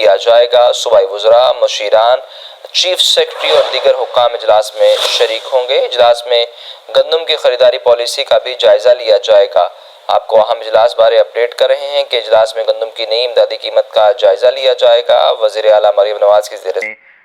کیا جائے گا۔ صوبائی وزراء، مشیران، چیف سیکرٹری اور دیگر حکام اجلاس میں شریک ہوں گے۔ اجلاس میں گندم کی خریداری پالیسی کا بھی جائزہ لیا جائے گا۔ آپ کو اہم اجلاس بارے اپڈیٹ کر رہے ہیں کہ اجلاس میں گندم کی نئی امدادی قیمت کا جائزہ لیا جائے گا۔ وزیر اعلیٰ مریم نواز کی زیر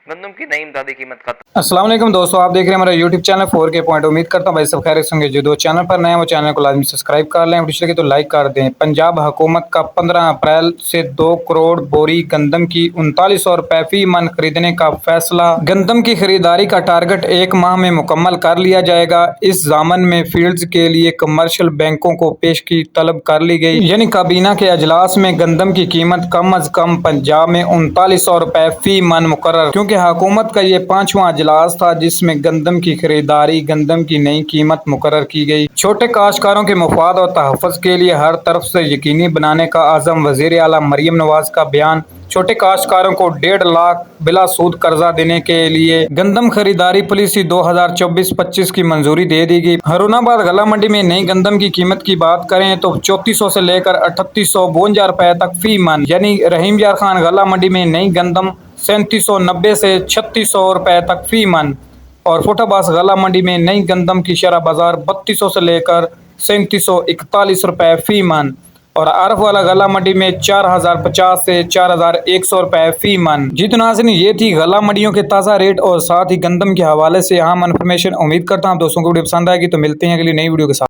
گندم کی نئی امدادی قیمت کا السلام علیکم دوستو، آپ دیکھ رہے ہیں ہمارا یوٹیوب چینل 4K پوائنٹ۔ امید کرتا ہوں بھائی سب خیریت سے ہوں گے۔ جو دو چینل پر نئے ہیں وہ چینل کو لازمی سبسکرائب کر لیں، ویڈیو لگے تو لائک کر دیں۔ پنجاب حکومت کا 15 اپریل سے 2 کروڑ بوری گندم کی 3900 روپے فی من خریدنے کا فیصلہ۔ گندم کی خریداری کا ٹارگٹ 1 ماہ میں مکمل کر لیا جائے گا۔ اس ضامن میں فیلڈز کے لیے کمرشل بینکوں کو پیشگی طلب کر لی گئی، یعنی کابینہ کے اجلاس میں گندم کی قیمت کم از کم پنجاب میں 3900 روپے فی من مقرر، کیونکہ حکومت کا یہ 5واں اجلاس تھا جس میں گندم کی خریداری گندم کی نئی قیمت مقرر کی گئی۔ چھوٹے کاشتکاروں کے مفاد اور تحفظ کے لیے ہر طرف سے یقینی بنانے کا عزم۔ وزیر اعلیٰ مریم نواز کا بیان۔ چھوٹے کاشتکاروں کو 1.5 لاکھ بلا سود قرضہ دینے کے لیے گندم خریداری پالیسی 2024-25 کی منظوری دے دی گئی۔ ہارون آباد غلہ منڈی میں نئی گندم کی قیمت کی بات کریں تو 3400 سے لے کر 3852 روپے تک فی من، یعنی رحیم یار خان غلہ منڈی میں نئی گندم 3790 سے 3600 روپے تک فی من، اور فوٹا باس غلہ منڈی میں نئی گندم کی شرح بازار 3200 سے لے کر 3741 روپے فی من، اور عارف والا غلہ منڈی میں 4050 سے 4100 روپے فی من۔ جی تو ناظرین، یہ تھی غلہ منڈیوں کے تازہ ریٹ اور ساتھ ہی گندم کے حوالے سے اہم انفارمیشن۔ امید کرتا ہوں دوستوں کو ویڈیو پسند آئے گی، تو ملتے ہیں اگلی نئی ویڈیو کے ساتھ۔